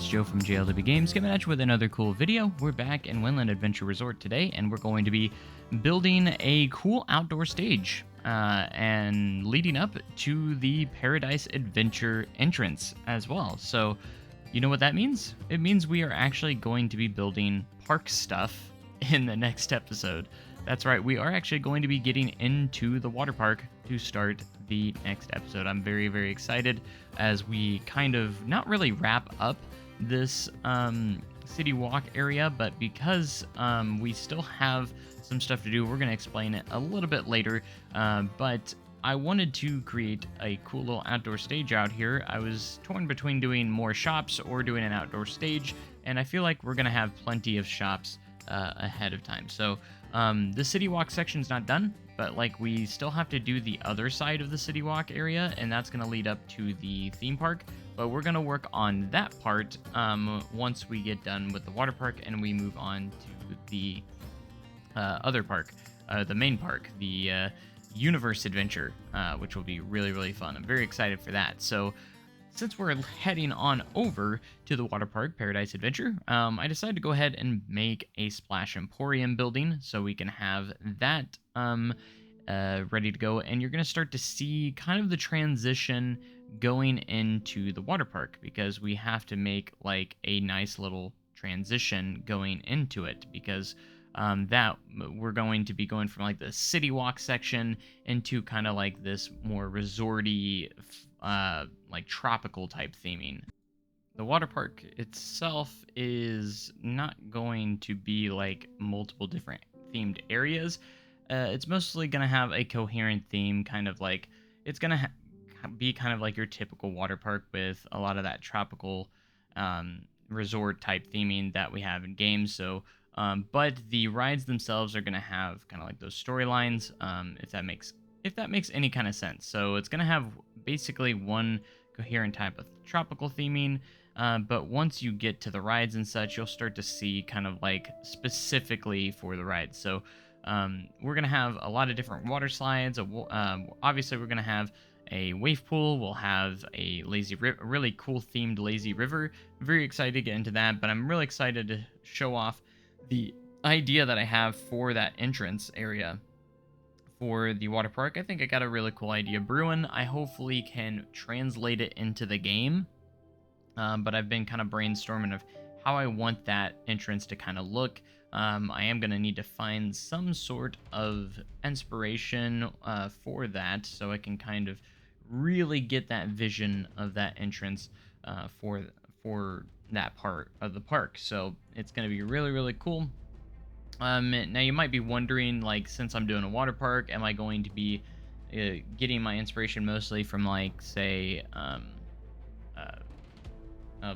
it's Joe from JLW Games coming at you with another cool video. We're back in Windland Adventure Resort today, and we're going to be building a cool outdoor stage and leading up to the Paradise Adventure entrance as well. So, you know what that means? It means we are actually going to be building park stuff in the next episode. That's right, we are actually going to be getting into the water park to start the next episode. I'm very, very excited as we kind of not really wrap up this city walk area, but because we still have some stuff to do, we're going to explain it a little bit later. But I wanted to create a cool little outdoor stage out here. I was torn between doing more shops or doing an outdoor stage, and I feel like we're going to have plenty of shops ahead of time. So the city walk section's not done, but like we still have to do the other side of the city walk area, and that's going to lead up to the theme park. But we're going to work on that part once we get done with the water park and we move on to the other park, the main park, the Universe Adventure, which will be really, really fun. I'm very excited for that. So since we're heading on over to the water park, Paradise Adventure, I decided to go ahead and make a Splash Emporium building so we can have that ready to go. And you're going to start to see kind of the transition going into the water park, because we have to make like a nice little transition going into it, because that we're going to be going from like the city walk section into kind of like this more resorty like tropical type theming. The water park itself is not going to be like multiple different themed areas. It's mostly going to have a coherent theme, kind of like it's going to be kind of like your typical water park with a lot of that tropical resort type theming that we have in games. So but the rides themselves are going to have kind of like those storylines, if that makes any kind of sense. So it's going to have basically one coherent type of tropical theming, but once you get to the rides and such, you'll start to see kind of like specifically for the rides. So we're going to have a lot of different water slides. Obviously, we're going to have a wave pool. We'll have a really cool themed lazy river. Very excited to get into that, but I'm really excited to show off the idea that I have for that entrance area for the water park. I think I got a really cool idea brewing. I hopefully can translate it into the game, but I've been kind of brainstorming of how I want that entrance to kind of look. I am going to need to find some sort of inspiration for that, so I can kind of really get that vision of that entrance for that part of the park. So it's going to be really, really cool. Now you might be wondering, like, since I'm doing a water park, am I going to be getting my inspiration mostly from, like, say,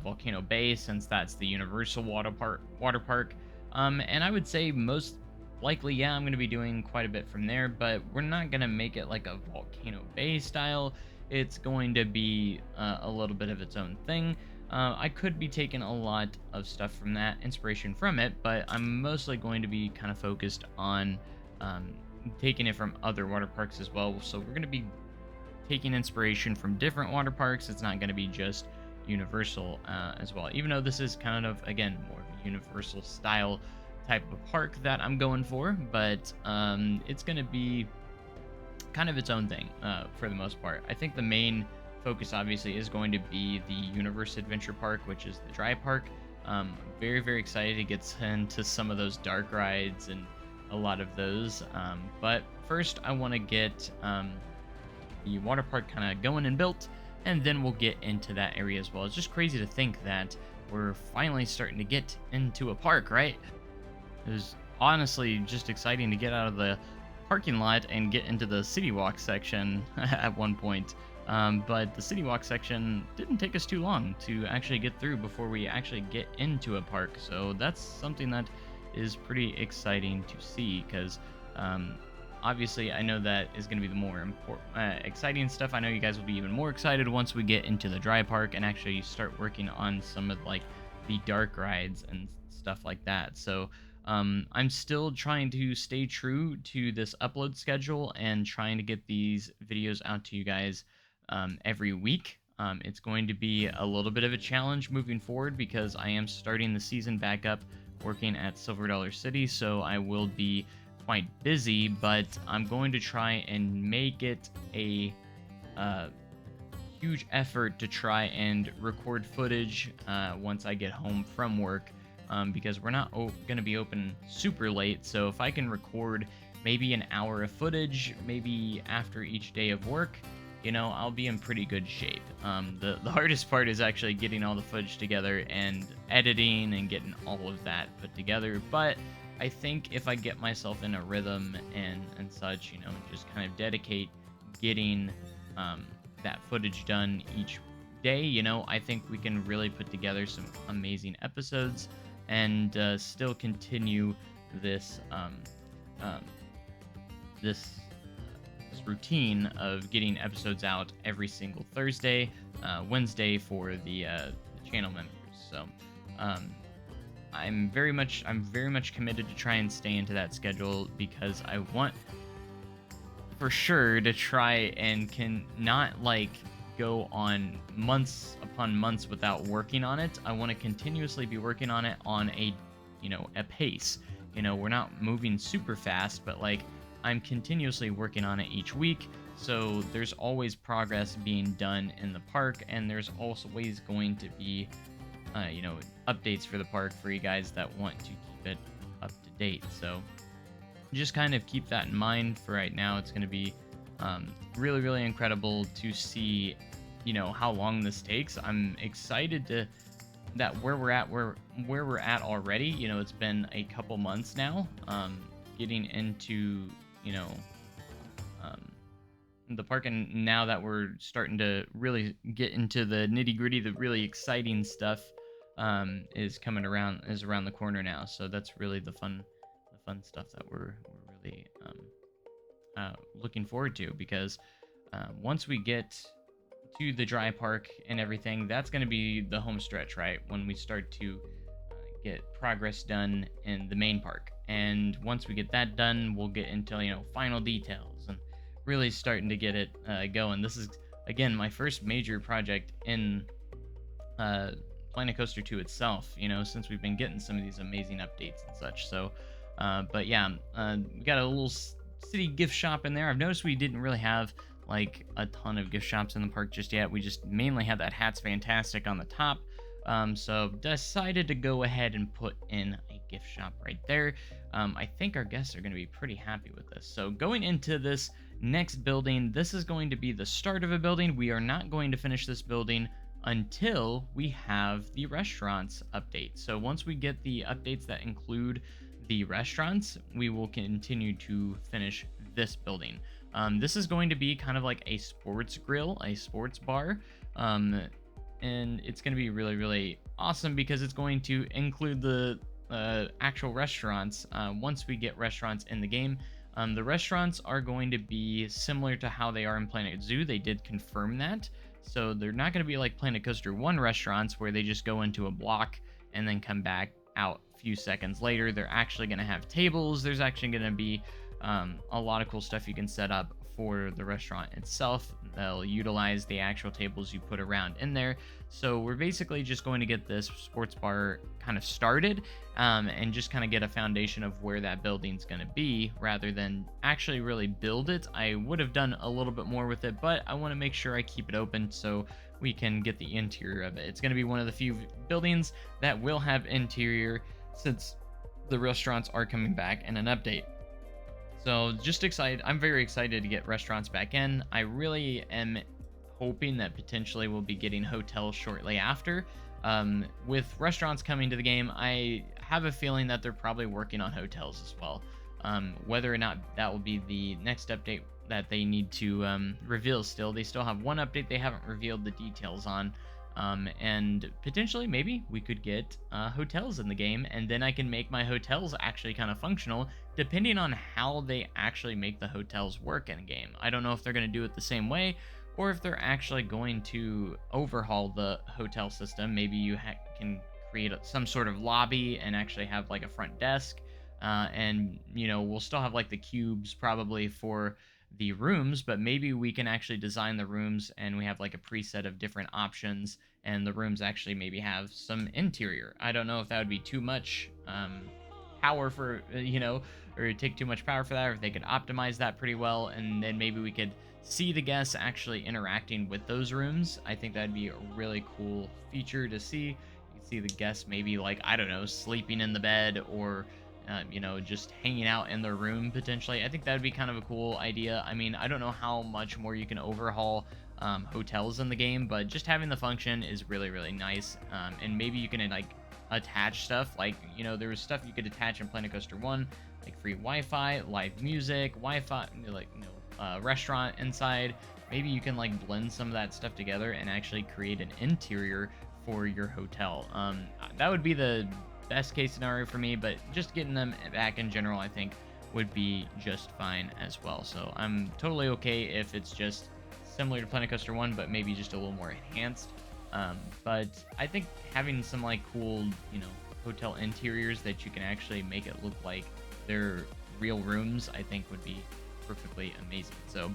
Volcano Bay, since that's the Universal water park? And I would say most likely, yeah, I'm going to be doing quite a bit from there, but we're not going to make it like a Volcano Bay style. It's going to be a little bit of its own thing. I could be taking a lot of stuff from that, inspiration from it, but I'm mostly going to be kind of focused on taking it from other water parks as well. So we're going to be taking inspiration from different water parks. It's not going to be just Universal as well, even though this is kind of, again, more of a Universal style type of park that I'm going for, but it's going to be kind of its own thing for the most part. I think the main focus obviously is going to be the Universe Adventure Park, which is the dry park. Very, very excited to get into some of those dark rides and a lot of those. But first, I want to get the water park kind of going and built, and then we'll get into that area as well. It's just crazy to think that we're finally starting to get into a park, right? It was honestly just exciting to get out of the parking lot and get into the city walk section at one point. But the city walk section didn't take us too long to actually get through before we actually get into a park. So that's something that is pretty exciting to see, because obviously I know that is going to be the more exciting stuff. I know you guys will be even more excited once we get into the dry park and actually start working on some of like the dark rides and stuff like that. So I'm still trying to stay true to this upload schedule and trying to get these videos out to you guys every week. It's going to be a little bit of a challenge moving forward because I am starting the season back up working at Silver Dollar City, so I will be quite busy, but I'm going to try and make it a uh, huge effort to try and record footage once I get home from work, because we're not going to be open super late. So if I can record maybe an hour of footage, maybe after each day of work, I'll be in pretty good shape. The hardest part is actually getting all the footage together and editing and getting all of that put together. But I think if I get myself in a rhythm and such, just kind of dedicate getting that footage done each day, I think we can really put together some amazing episodes and still continue this um, this routine of getting episodes out every single Thursday, Wednesday for the channel members. So I'm very much committed to try and stay into that schedule because I want for sure to try and can not go on months upon months without working on it. I want to continuously be working on it on a pace. We're not moving super fast, but I'm continuously working on it each week. So there's always progress being done in the park, and there's also always going to be updates for the park for you guys that want to keep it up to date. So just kind of keep that in mind for right now. It's going to be really, really incredible to see, how long this takes. I'm excited that where we're at already. It's been a couple months now, getting into, the park, and now that we're starting to really get into the nitty gritty, the really exciting stuff is around the corner now. So that's really the fun stuff that we're really looking forward to, because once we get to the dry park and everything, that's going to be the home stretch, right? When we start to get progress done in the main park. And once we get that done, we'll get into, final details and really starting to get it going. This is, again, my first major project in Planet Coaster 2 itself, since we've been getting some of these amazing updates and such. So, but yeah, we got a little city gift shop in there. I've noticed we didn't really have a ton of gift shops in the park just yet. We just mainly had that Hat's Fantastic on the top. So decided to go ahead and put in a gift shop right there. I think our guests are going to be pretty happy with this. So going into this next building, this is going to be the start of a building. We are not going to finish this building until we have the restaurants update. So once we get the updates that include the restaurants, we will continue to finish this building. This is going to be kind of like a sports grill, a sports bar. And it's going to be really, really awesome because it's going to include the actual restaurants. Once we get restaurants in the game, the restaurants are going to be similar to how they are in Planet Zoo. They did confirm that. So they're not going to be like Planet Coaster 1 restaurants where they just go into a block and then come back out a few seconds later. They're actually going to have tables. There's actually going to be a lot of cool stuff you can set up for the restaurant itself. They'll utilize the actual tables you put around in there. So we're basically just going to get this sports bar kind of started and just kind of get a foundation of where that building's going to be rather than actually really build it. I would have done a little bit more with it, but I want to make sure I keep it open so we can get the interior of it. It's going to be one of the few buildings that will have interior since the restaurants are coming back in an update. So just excited. I'm very excited to get restaurants back in. I really am hoping that potentially we'll be getting hotels shortly after. With restaurants coming to the game, I have a feeling that they're probably working on hotels as well. Whether or not that will be the next update that they need to reveal still. They still have one update they haven't revealed the details on. And potentially maybe we could get hotels in the game, and then I can make my hotels actually kind of functional depending on how they actually make the hotels work in a game. I don't know if they're going to do it the same way or if they're actually going to overhaul the hotel system. Maybe you can create some sort of lobby and actually have like a front desk, and we'll still have like the cubes probably for the rooms, but maybe we can actually design the rooms and we have like a preset of different options, and the rooms actually maybe have some interior. I don't know if that would be too much power for, or take too much power for that, or if they could optimize that pretty well, and then maybe we could see the guests actually interacting with those rooms. I think that'd be a really cool feature to see. You can see the guests maybe, like, I don't know, sleeping in the bed, or just hanging out in their room potentially. I think that would be kind of a cool idea. I mean, I don't know how much more you can overhaul hotels in the game, but just having the function is really, really nice. And maybe you can like attach stuff, like, there was stuff you could attach in Planet Coaster 1, like free Wi-Fi, live music, Wi-Fi, like, restaurant inside. Maybe you can like blend some of that stuff together and actually create an interior for your hotel. That would be the best case scenario for me, but just getting them back in general, I think, would be just fine as well. So I'm totally okay if it's just similar to Planet Coaster 1, but maybe just a little more enhanced. But I think having some like cool, hotel interiors that you can actually make it look like they're real rooms, I think would be perfectly amazing. So,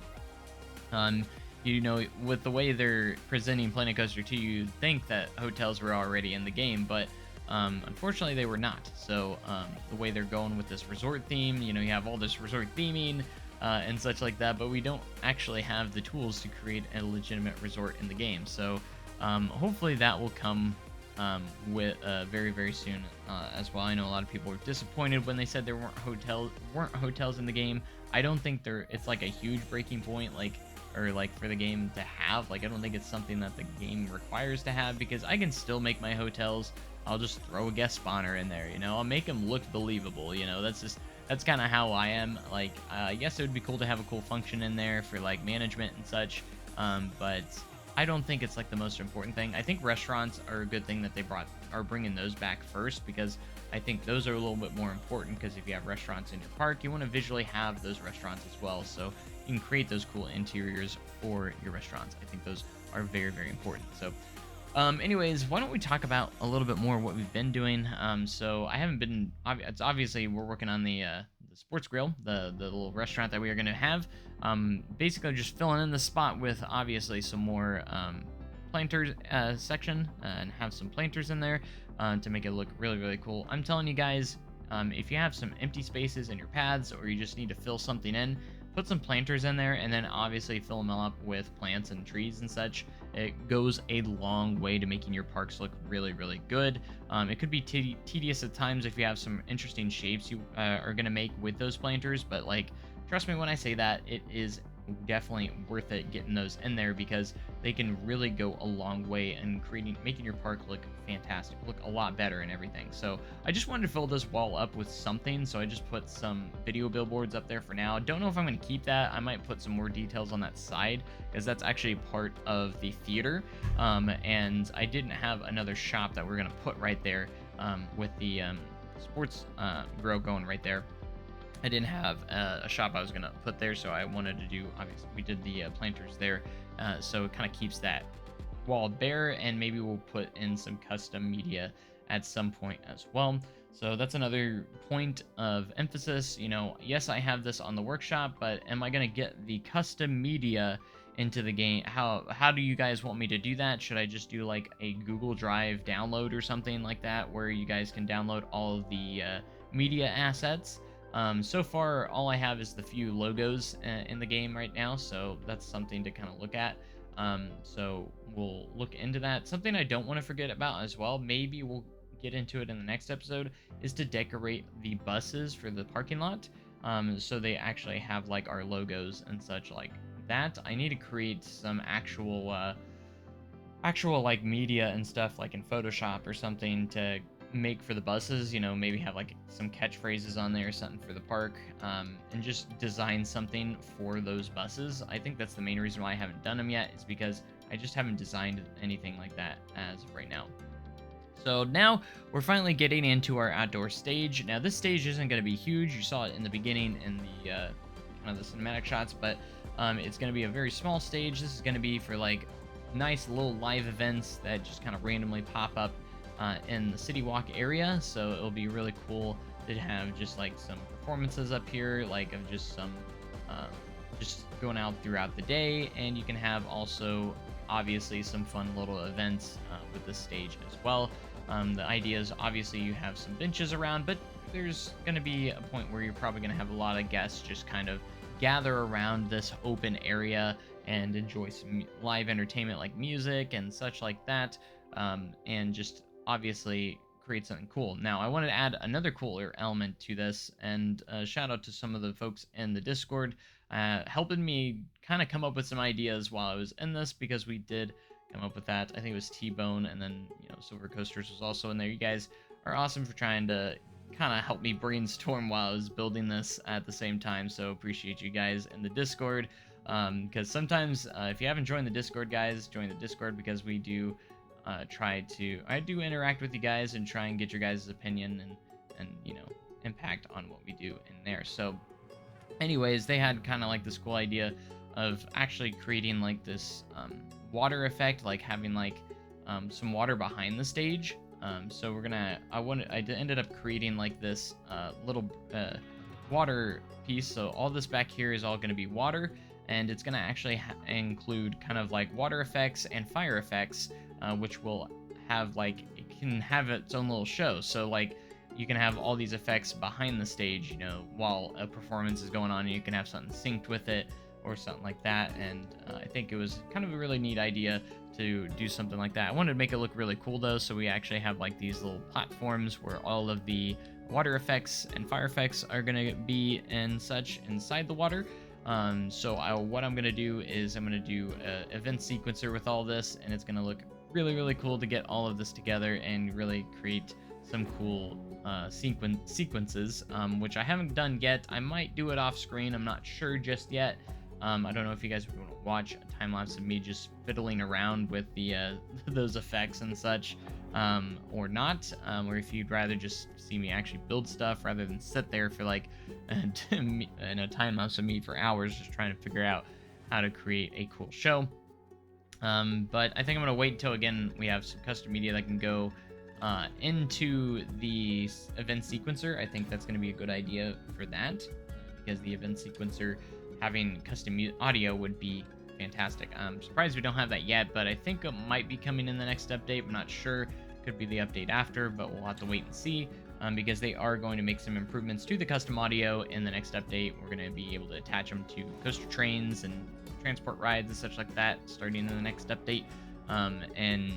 with the way they're presenting Planet Coaster 2, you'd think that hotels were already in the game, but unfortunately they were not. So the way they're going with this resort theme, you have all this resort theming and such like that, but we don't actually have the tools to create a legitimate resort in the game. So hopefully that will come with very, very soon as well. I know a lot of people were disappointed when they said there weren't hotels in the game. I don't think it's like a huge breaking point, or for the game to have. Like, I don't think it's something that the game requires to have, because I can still make my hotels. I'll just throw a guest spawner in there, I'll make them look believable. That's kind of how I am. Like, yes, it would be cool to have a cool function in there for like management and such, but I don't think it's like the most important thing. I think restaurants are a good thing that they are bringing those back first, because I think those are a little bit more important, because if you have restaurants in your park, you want to visually have those restaurants as well, so you can create those cool interiors for your restaurants. I think those are very, very important. So anyways, why don't we talk about a little bit more what we've been doing. So I haven't been, it's obviously we're working on the sports grill, the little restaurant that we are going to have. Basically just filling in the spot with obviously some more planters section, and have some planters in there to make it look really, really cool. I'm telling you guys, if you have some empty spaces in your paths, or you just need to fill something in, put some planters in there, and then obviously fill them all up with plants and trees and such. It goes a long way to making your parks look really, really good. It could be tedious at times if you have some interesting shapes you are going to make with those planters, but like, trust me when I say that, it is definitely worth it getting those in there, because they can really go a long way in making your park look fantastic, look a lot better and everything. So I just wanted to fill this wall up with something, so I just put some video billboards up there for now. Don't know if I'm going to keep that. I might put some more details on that side, because that's actually part of the theater, and I didn't have another shop that we're going to put right there with the sports grow going right there. I didn't have a shop I was going to put there, so I wanted to do, obviously, we did the planters there, so it kind of keeps that wall bare, and maybe we'll put in some custom media at some point as well. So that's another point of emphasis. Yes, I have this on the workshop, but am I going to get the custom media into the game? How do you guys want me to do that? Should I just do like a Google Drive download or something like that, where you guys can download all of the media assets? So far, all I have is the few logos in the game right now, so that's something to kind of look at. So we'll look into that. Something I don't want to forget about as well, maybe we'll get into it in the next episode, is to decorate the buses for the parking lot, so they actually have like our logos and such like that. I need to create some actual like media and stuff like in Photoshop or something to make for the buses, maybe have like some catchphrases on there or something for the park, and just design something for those buses. I think that's the main reason why I haven't done them yet, is because I just haven't designed anything like that as of right now. So now we're finally getting into our outdoor stage. Now this stage isn't going to be huge. You saw it in the beginning in the kind of the cinematic shots, but it's going to be a very small stage. This is going to be for like nice little live events that just kind of randomly pop up in the City Walk area. So it'll be really cool to have just like some performances up here, like of just some just going out throughout the day, and you can have also obviously some fun little events with the stage as well. The idea is obviously you have some benches around, but there's going to be a point where you're probably going to have a lot of guests just kind of gather around this open area and enjoy some live entertainment like music and such like that, and just obviously create something cool. Now, I wanted to add another cooler element to this, and shout out to some of the folks in the Discord helping me kind of come up with some ideas while I was in this, because we did come up with that. I think it was T-Bone, and then Silver Coasters was also in there. You guys are awesome for trying to kind of help me brainstorm while I was building this at the same time, so appreciate you guys in the Discord. Because sometimes if you haven't joined the Discord, guys, join the Discord, because we do I do interact with you guys and try and get your guys' opinion and impact on what we do in there. So anyways, they had kind of like this cool idea of actually creating like this water effect, like having like some water behind the stage. So I ended up creating like this little water piece. So all this back here is all going to be water, and it's going to actually include kind of like water effects and fire effects, which will have like, it can have its own little show. So like, you can have all these effects behind the stage, while a performance is going on, and you can have something synced with it or something like that. And I think it was kind of a really neat idea to do something like that. I wanted to make it look really cool though, so we actually have like these little platforms where all of the water effects and fire effects are going to be and such inside the water. So what I'm going to do is I'm going to do an event sequencer with all this, and it's going to look really, really cool to get all of this together and really create some cool sequences, which I haven't done yet. I might do it off screen. I'm not sure just yet. I don't know if you guys would want to watch a time lapse of me just fiddling around with the those effects and such, or not, or if you'd rather just see me actually build stuff rather than sit there for like in a time lapse of me for hours just trying to figure out how to create a cool show. But I think I'm gonna wait until again we have some custom media that can go into the event sequencer. I think that's going to be a good idea for that, because the event sequencer having custom audio would be fantastic. I'm surprised we don't have that yet, but I think it might be coming in the next update. I'm not sure. Could be the update after, but we'll have to wait and see, because they are going to make some improvements to the custom audio in the next update. We're going to be able to attach them to coaster trains and transport rides and such like that starting in the next update, and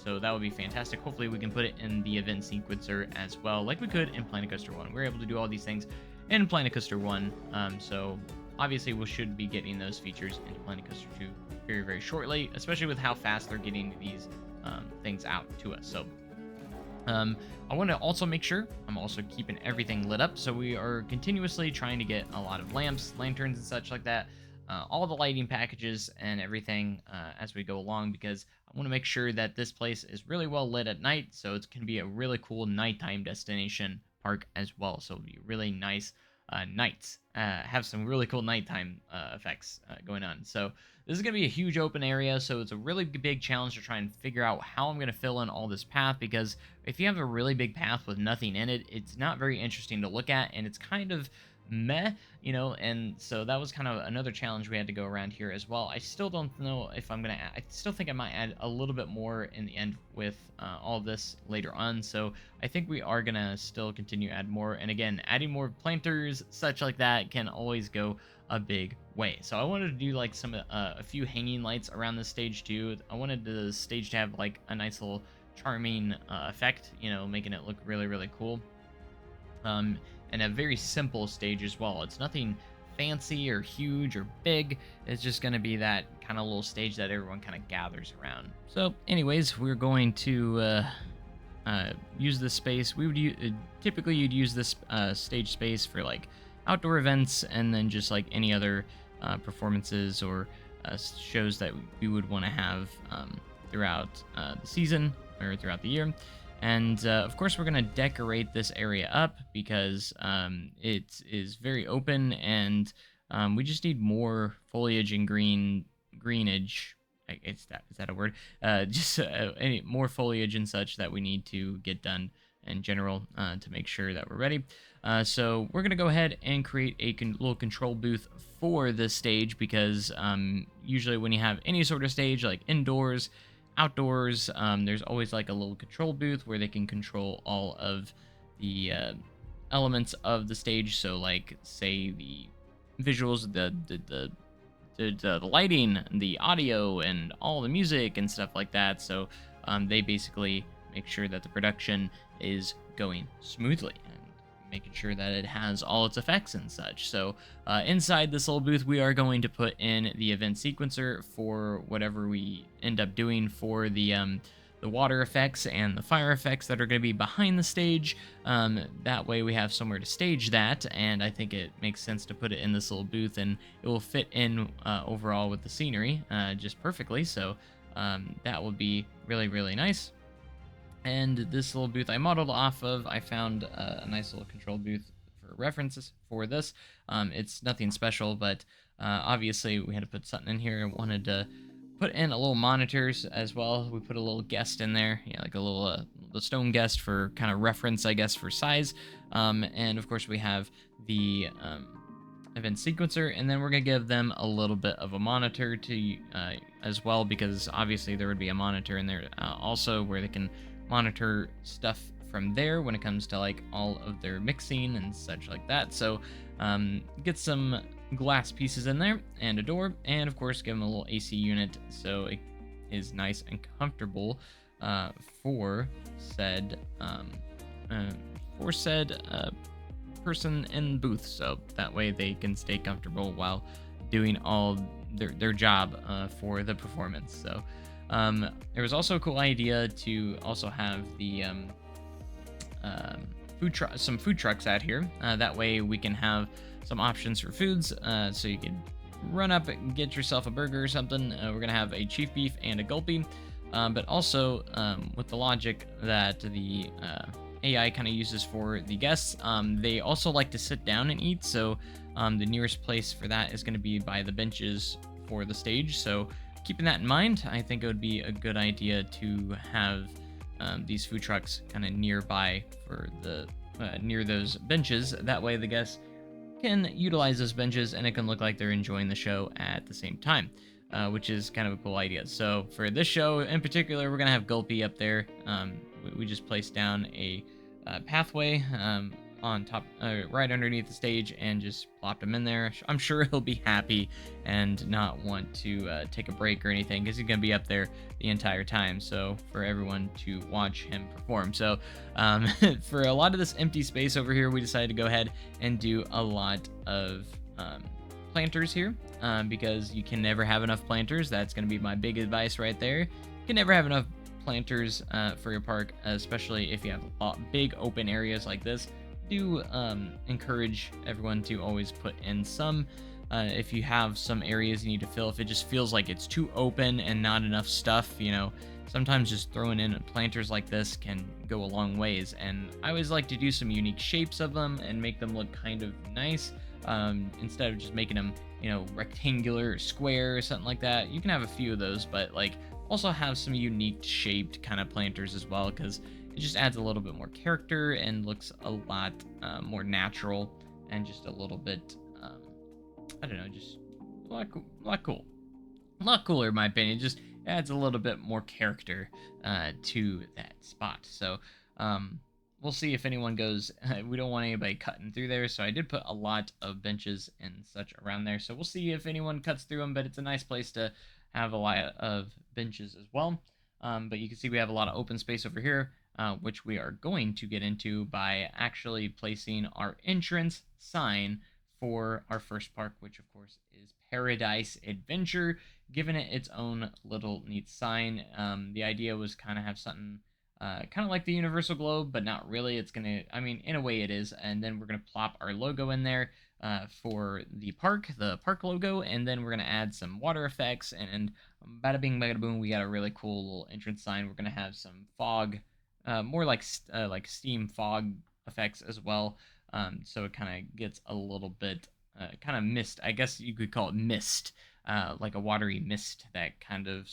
so that would be fantastic. Hopefully we can put it in the event sequencer as well, like we could in Planet Coaster 1. We're able to do all these things in Planet Coaster 1, so obviously we should be getting those features into Planet Coaster 2 very, very shortly, especially with how fast they're getting these things out to us. So I want to also make sure I'm also keeping everything lit up, so we are continuously trying to get a lot of lamps, lanterns, and such like that, all the lighting packages and everything as we go along, because I want to make sure that this place is really well lit at night, so it's going to be a really cool nighttime destination park as well. So it'll be really nice nights, have some really cool nighttime effects going on. So this is going to be a huge open area, so it's a really big challenge to try and figure out how I'm going to fill in all this path, because if you have a really big path with nothing in it, it's not very interesting to look at, and it's kind of meh, and so that was kind of another challenge we had to go around here as well. I still don't know if I'm gonna I still think I might add a little bit more in the end with all this later on, so I think we are gonna still continue to add more, and again, adding more planters, such like that, can always go a big way. So I wanted to do like a few hanging lights around the stage too. I wanted the stage to have like a nice little charming effect, making it look really, really cool. And a very simple stage as well. It's nothing fancy or huge or big. It's just going to be that kind of little stage that everyone kind of gathers around. So anyways, we're going to use this space. We would typically you'd use this stage space for like outdoor events, and then just like any other performances or shows that we would want to have throughout the season or throughout the year. And of course, we're going to decorate this area up, because it is very open, and we just need more foliage and greenage. Is that a word? Just more foliage and such that we need to get done in general to make sure that we're ready. So we're going to go ahead and create a little control booth for this stage because usually when you have any sort of stage, like indoors, outdoors, there's always like a little control booth where they can control all of the elements of the stage. So like say the visuals, the lighting, the audio, and all the music and stuff like that. So they basically make sure that the production is going smoothly and making sure that it has all its effects and such. So inside this little booth, we are going to put in the event sequencer for whatever we end up doing for the water effects and the fire effects that are going to be behind the stage. That way we have somewhere to stage that, and I think it makes sense to put it in this little booth, and it will fit in overall with the scenery just perfectly. So that will be really, really nice. And this little booth I modeled off of, I found a nice little control booth for references for this. It's nothing special, but obviously we had to put something in here. I wanted to put in a little monitors as well. We put a little guest in there, yeah, like a little the stone guest for kind of reference, I guess, for size. And of course we have the event sequencer, and then we're gonna give them a little bit of a monitor to as well, because obviously there would be a monitor in there also where they can monitor stuff from there when it comes to like all of their mixing and such like that. So get some glass pieces in there and a door, and of course give them a little AC unit so it is nice and comfortable for said person in booth, so that way they can stay comfortable while doing all their job for the performance. So there was also a cool idea to also have the some food trucks out here. That way we can have some options for foods. So you can run up and get yourself a burger or something. We're gonna have a chief beef and a gulpy, but also with the logic that the AI kind of uses for the guests, they also like to sit down and eat. So the nearest place for that is going to be by the benches for the stage. So keeping that in mind, I think it would be a good idea to have these food trucks kind of nearby for the near those benches. That way the guests can utilize those benches and it can look like they're enjoying the show at the same time, which is kind of a cool idea. So for this show in particular, we're going to have Gulpy up there. We just placed down a pathway on top, right underneath the stage, and just plopped him in there. I'm sure he'll be happy and not want to take a break or anything, because he's going to be up there the entire time. So for everyone to watch him perform. So for a lot of this empty space over here, we decided to go ahead and do a lot of planters here, because you can never have enough planters. That's going to be my big advice right there. You can never have enough planters for your park, especially if you have big open areas like this. Do encourage everyone to always put in some. If you have some areas you need to fill, if it just feels like it's too open and not enough stuff, you know, sometimes just throwing in planters like this can go a long ways. And I always like to do some unique shapes of them and make them look kind of nice, instead of just making them, you know, rectangular or square or something like that. You can have a few of those, but like also have some unique shaped kind of planters as well, because it just adds a little bit more character and looks a lot more natural, and just a little bit, I don't know, just a lot cooler in my opinion. Just adds a little bit more character to that spot. So we'll see if anyone goes. We don't want anybody cutting through there, so I did put a lot of benches and such around there. So we'll see if anyone cuts through them, but it's a nice place to have a lot of benches as well. But you can see we have a lot of open space over here, which we are going to get into by actually placing our entrance sign for our first park, which of course is Paradise Adventure, giving it its own little neat sign. The idea was kind of have something kind of like the Universal Globe, but not really. It's gonna, I mean, in a way it is. And then we're gonna plop our logo in there for the park logo, and then we're gonna add some water effects, and bada bing bada boom, we got a really cool little entrance sign. We're gonna have some fog, more like steam fog effects as well. So it kind of gets a little bit kind of mist. I guess you could call it mist, like a watery mist that kind of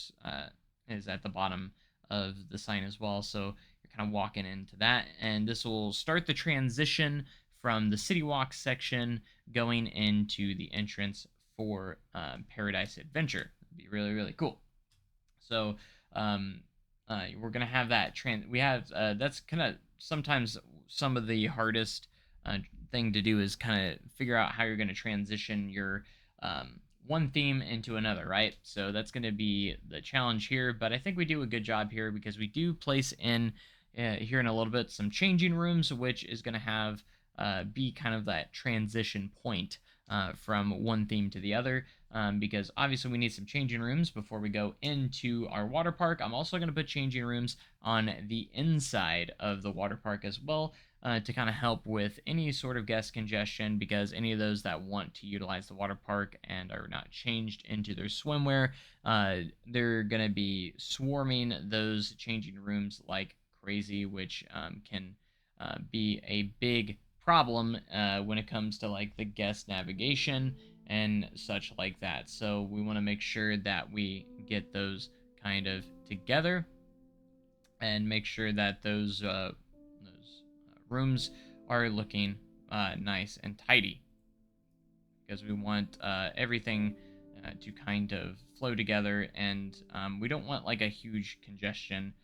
is at the bottom of the sign as well. So you're kind of walking into that, and this will start the transition from the City Walk section going into the entrance for Paradise Adventure. It'd be really, really cool. So um, we're gonna have that we have that's kind of sometimes some of the hardest uh, thing to do is kind of figure out how you're gonna transition your one theme into another, right? So that's gonna be the challenge here, but I think we do a good job here because we do place in here in a little bit some changing rooms, which is gonna have be kind of that transition point from one theme to the other, because obviously we need some changing rooms before we go into our water park. I'm also going to put changing rooms on the inside of the water park as well, to kind of help with any sort of guest congestion, because any of those that want to utilize the water park and are not changed into their swimwear, they're going to be swarming those changing rooms like crazy, which can be a big problem when it comes to like the guest navigation and such like that. So we want to make sure that we get those kind of together and make sure that those rooms are looking nice and tidy, because we want everything to kind of flow together, and we don't want like a huge congestion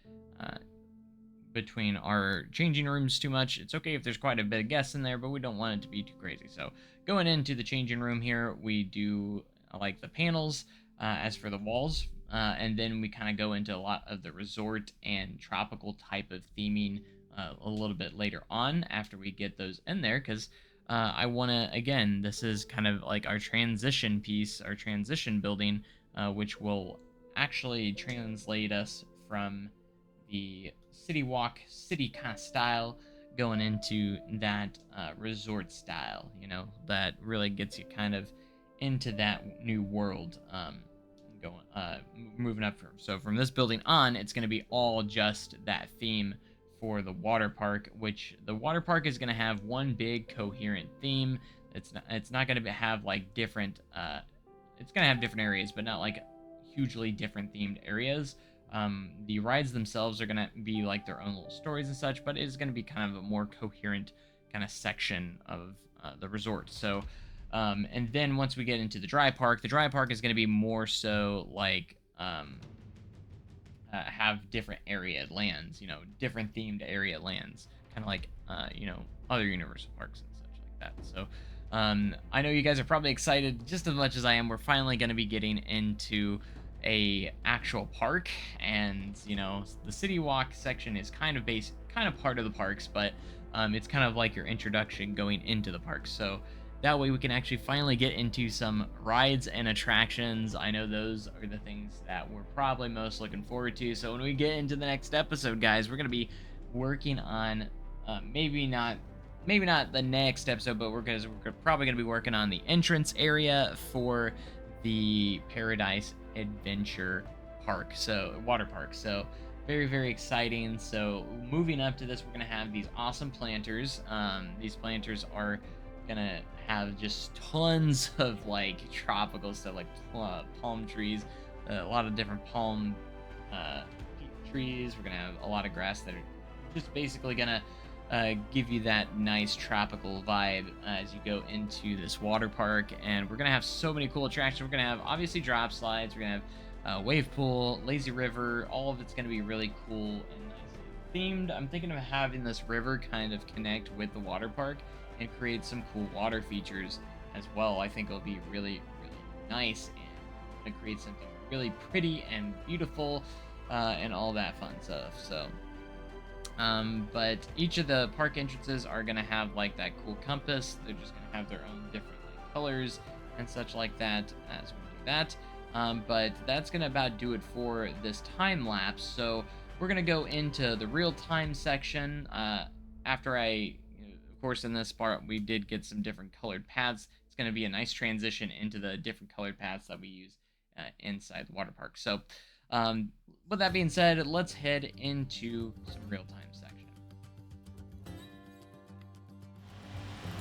between our changing rooms too much. It's okay if there's quite a bit of guests in there, but we don't want it to be too crazy. So going into the changing room here, we do like the panels as for the walls, and then we kind of go into a lot of the resort and tropical type of theming a little bit later on after we get those in there, because I want to, again, this is kind of like our transition piece, our transition building, which will actually translate us from the city walk, city kind of style, going into that resort style, that really gets you kind of into that new world, going moving up from this building on. It's going to be all just that theme for the water park, which the water park is going to have one big coherent theme. It's not going to have like different it's going to have different areas, but not like hugely different themed areas. The rides themselves are going to be like their own little stories and such, but it's going to be kind of a more coherent kind of section of the resort. So, and then once we get into the dry park is going to be more so like have different area lands, different themed area lands, kind of like, other Universal parks and such like that. So, I know you guys are probably excited just as much as I am. We're finally going to be getting into a actual park, and the city walk section is kind of part of the parks, but it's kind of like your introduction going into the park. So that way we can actually finally get into some rides and attractions. I know those are the things that we're probably most looking forward to. So when we get into the next episode, guys, we're going to be working on maybe not the next episode, but we're probably going to be working on the entrance area for the Paradise Adventure Park, so water park. So very, very exciting. So moving up to this, we're gonna have these awesome planters. These planters are gonna have just tons of like tropical stuff, like palm trees, a lot of different palm trees. We're gonna have a lot of grass that are just basically gonna give you that nice tropical vibe as you go into this water park. And we're gonna have so many cool attractions. We're gonna have obviously drop slides, we're gonna have wave pool, lazy river. All of it's gonna be really cool and nice themed. I'm thinking of having this river kind of connect with the water park and create some cool water features as well. I think it'll be really, really nice and create something really pretty and beautiful, and all that fun stuff. So but each of the park entrances are going to have like that cool compass. They're just going to have their own different like colors and such like that as we do that. But that's going to about do it for this time lapse. So we're going to go into the real time section after of course, in this part we did get some different colored paths. It's going to be a nice transition into the different colored paths that we use inside the water park. So with that being said, let's head into some real-time section.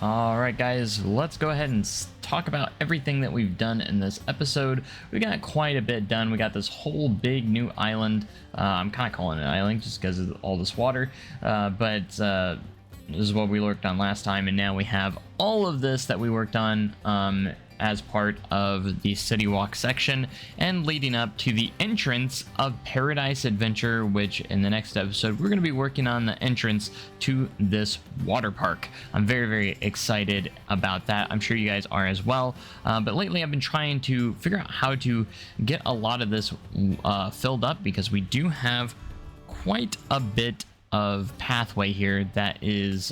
All right, guys, let's go ahead and talk about everything that we've done in this episode. We got quite a bit done. We got this whole big new island. I'm kind of calling it an island just because of all this water, but This is what we worked on last time, and now we have all of this that we worked on as part of the City Walk section, and leading up to the entrance of Paradise Adventure, which in the next episode we're going to be working on the entrance to this water park. I'm very, very excited about that. I'm sure you guys are as well. But lately I've been trying to figure out how to get a lot of this filled up, because we do have quite a bit of pathway here that is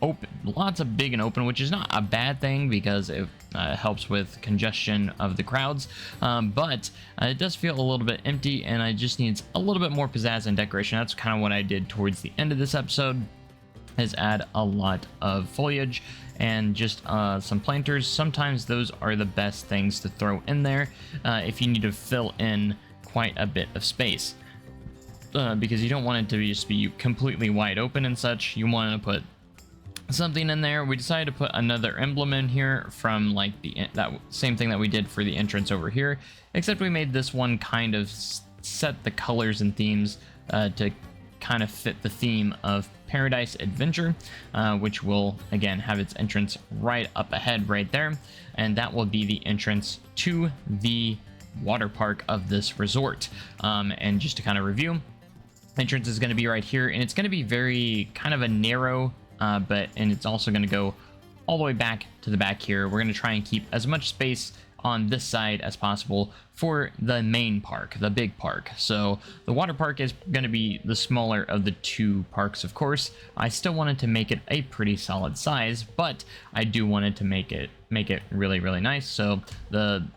open, lots of big and open, which is not a bad thing because it helps with congestion of the crowds, but it does feel a little bit empty, and I just needs a little bit more pizzazz and decoration. That's kind of what I did towards the end of this episode, is add a lot of foliage and just some planters. Sometimes those are the best things to throw in there if you need to fill in quite a bit of space, because you don't want it to just be completely wide open and such. You want to put something in there. We decided to put another emblem in here from like that same thing that we did for the entrance over here, except we made this one kind of set the colors and themes to kind of fit the theme of Paradise Adventure, which will again have its entrance right up ahead right there, and that will be the entrance to the water park of this resort. And just to kind of review, entrance is going to be right here, and it's going to be very kind of a narrow and it's also going to go all the way back to the back here. We're going to try and keep as much space on this side as possible for the main park, the big park. So the water park is going to be the smaller of the two parks, of course. I still wanted to make it a pretty solid size, but I do wanted to make it really, really nice. So the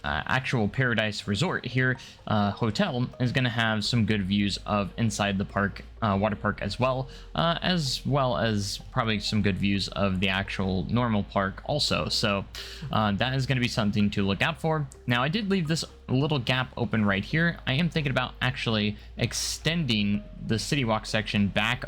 actual Paradise Resort here hotel is going to have some good views of inside the park, water park, as well as probably some good views of the actual normal park also. So that is going to be something to look out for. Now, I did leave this little gap open right here. I am thinking about actually extending the City Walk section back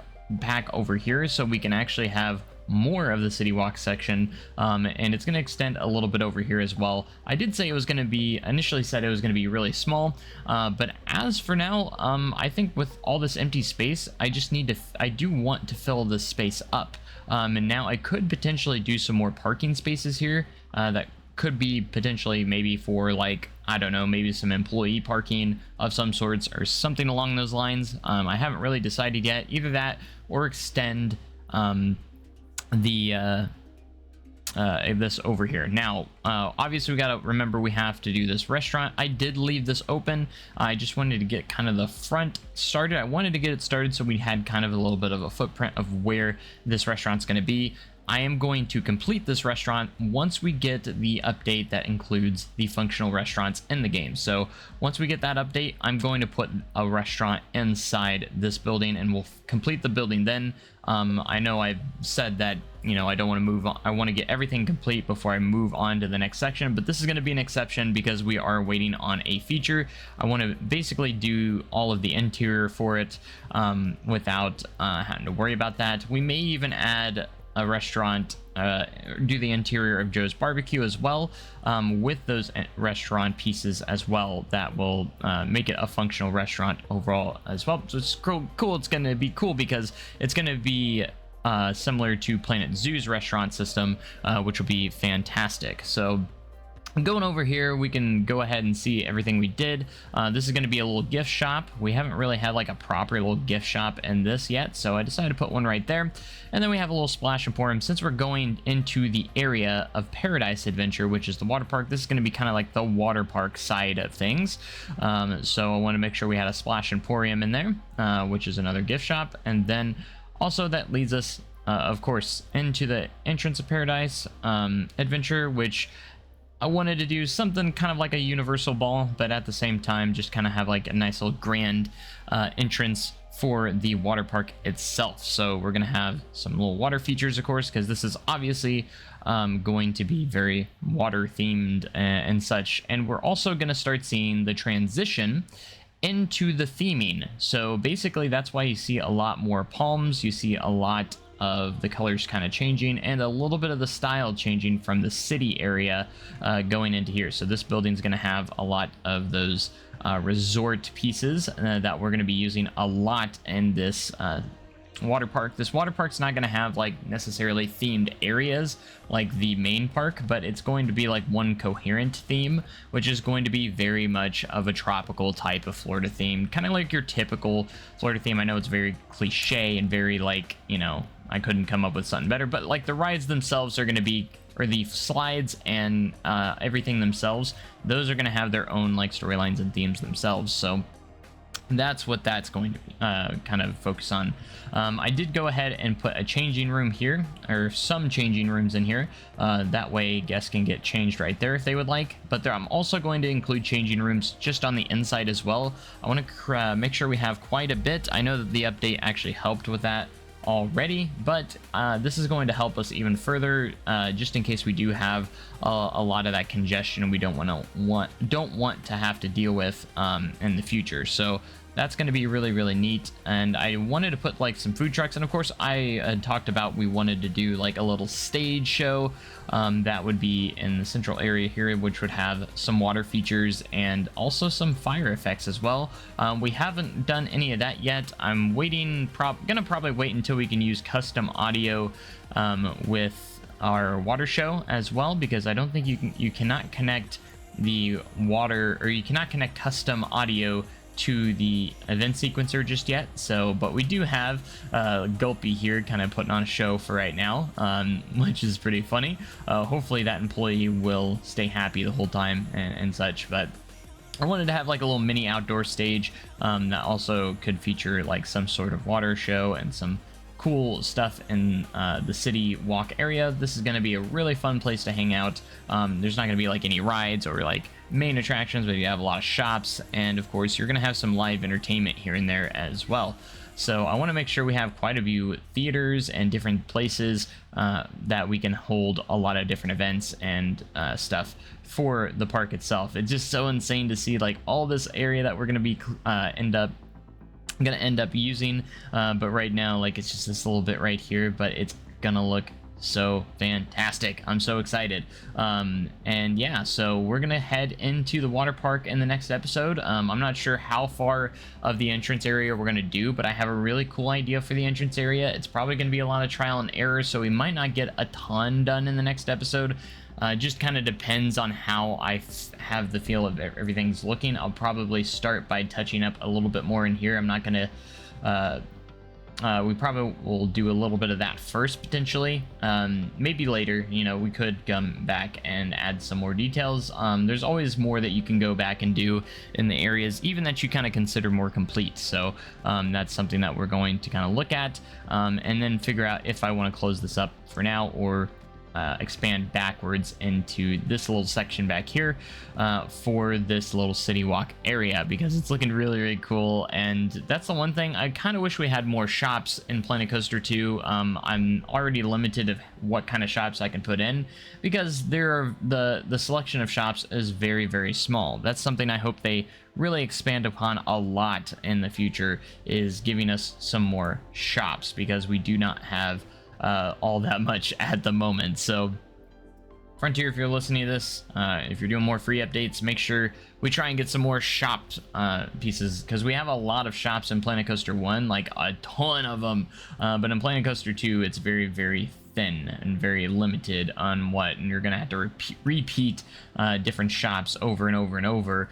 over here, so we can actually have more of the City Walk section, and it's going to extend a little bit over here as well. I did say it was going to be, initially said it was going to be really small, but as for now, I think with all this empty space, I do want to fill this space up, and now I could potentially do some more parking spaces here that could be potentially maybe for, like, I don't know, maybe some employee parking of some sorts or something along those lines. I haven't really decided yet. Either that or extend this over here. Now, obviously we got to remember we have to do this restaurant. I did leave this open. I just wanted to get kind of the front started. I wanted to get it started so we had kind of a little bit of a footprint of where this restaurant's going to be. I am going to complete this restaurant once we get the update that includes the functional restaurants in the game. So once we get that update, I'm going to put a restaurant inside this building, and we'll complete the building then. I know I've said that, you know, I don't want to move on. I want to get everything complete before I move on to the next section, but this is going to be an exception because we are waiting on a feature. I want to basically do all of the interior for it without having to worry about that. We may even add a restaurant, do the interior of Joe's Barbecue as well, with those restaurant pieces as well. That will make it a functional restaurant overall as well. So it's cool. It's going to be cool because it's going to be similar to Planet Zoo's restaurant system, which will be fantastic. So going over here, we can go ahead and see everything we did. This is going to be a little gift shop. We haven't really had like a proper little gift shop in this yet, so I decided to put one right there. And then we have a little splash emporium. Since we're going into the area of Paradise Adventure, which is the water park, this is going to be kind of like the water park side of things. So I want to make sure we had a splash emporium in there, which is another gift shop. And then also that leads us, of course, into the entrance of Paradise Adventure, which I wanted to do something kind of like a universal ball, but at the same time just kind of have like a nice little grand entrance for the water park itself. So we're going to have some little water features, of course, because this is obviously going to be very water themed and such. And we're also going to start seeing the transition into the theming. So basically that's why you see a lot more palms. You see a lot of the colors kind of changing and a little bit of the style changing from the city area going into here. So this building is going to have a lot of those resort pieces that we're going to be using a lot in this water park. This water park's not going to have like necessarily themed areas like the main park, but it's going to be like one coherent theme, which is going to be very much of a tropical type of Florida theme, kind of like your typical Florida theme. I know it's very cliche and very like, you know, I couldn't come up with something better, but like the rides themselves are going to be, or the slides and everything themselves, those are going to have their own like storylines and themes themselves. So that's what that's going to be, kind of focus on. I did go ahead and put a changing room here, or some changing rooms in here. That way guests can get changed right there if they would like. But I'm also going to include changing rooms just on the inside as well. I want to make sure we have quite a bit. I know that the update actually helped with that already, but this is going to help us even further, just in case we do have a lot of that congestion we don't want to have to deal with in the future. So that's going to be really, really neat. And I wanted to put like some food trucks, and of course I had talked about we wanted to do like a little stage show that would be in the central area here, which would have some water features and also some fire effects as well. We haven't done any of that yet. I'm waiting, gonna probably wait until we can use custom audio with our water show as well, because I don't think you cannot connect the water, or you cannot connect custom audio to the event sequencer just yet. So, but we do have Gulpy here kind of putting on a show for right now, which is pretty funny. Hopefully that employee will stay happy the whole time and such. But I wanted to have like a little mini outdoor stage that also could feature like some sort of water show and some cool stuff in the city walk area. This is going to be a really fun place to hang out. There's not going to be like any rides or like main attractions, but you have a lot of shops, and of course you're going to have some live entertainment here and there as well. So I want to make sure we have quite a few theaters and different places that we can hold a lot of different events and stuff for the park itself. It's just so insane to see like all this area that we're going to be end up using, but right now like it's just this little bit right here, but it's gonna look so fantastic. I'm so excited. And yeah, so we're gonna head into the water park in the next episode. I'm not sure how far of the entrance area we're gonna do, but I have a really cool idea for the entrance area. It's probably gonna be a lot of trial and error, so we might not get a ton done in the next episode. Just kind of depends on how I have the feel of everything's looking. I'll probably start by touching up a little bit more in here. I'm not gonna we probably will do a little bit of that first, potentially. Maybe later, you know, we could come back and add some more details. There's always more that you can go back and do in the areas, even that you kind of consider more complete. So that's something that we're going to kind of look at, and then figure out if I want to close this up for now, or expand backwards into this little section back here for this little city walk area, because it's looking really, really cool. And that's the one thing I kind of wish we had more shops in Planet Coaster 2. I'm already limited of what kind of shops I can put in, because the selection of shops is very, very small. That's something I hope they really expand upon a lot in the future, is giving us some more shops, because we do not have all that much at the moment. So Frontier, if you're listening to this, if you're doing more free updates, make sure we try and get some more shop pieces, because we have a lot of shops in Planet Coaster 1, like a ton of them, but in Planet Coaster 2 it's very, very thin and very limited on what, and you're gonna have to repeat different shops over and over and over,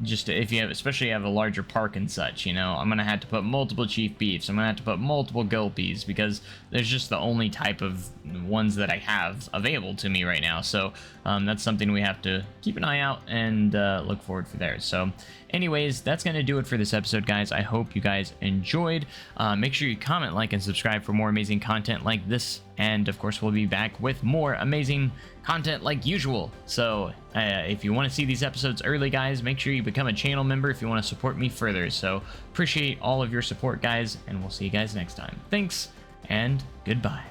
just if you have, especially have a larger park and such. You know, I'm gonna have to put multiple Chief Beefs, I'm gonna have to put multiple Gulpies, because there's just the only type of ones that I have available to me right now. So that's something we have to keep an eye out and look forward for there. So anyways, that's going to do it for this episode, guys. I hope you guys enjoyed. Make sure you comment, like, and subscribe for more amazing content like this. And of course, we'll be back with more amazing content like usual. So if you want to see these episodes early, guys, make sure you become a channel member if you want to support me further. So appreciate all of your support, guys, and we'll see you guys next time. Thanks, and goodbye.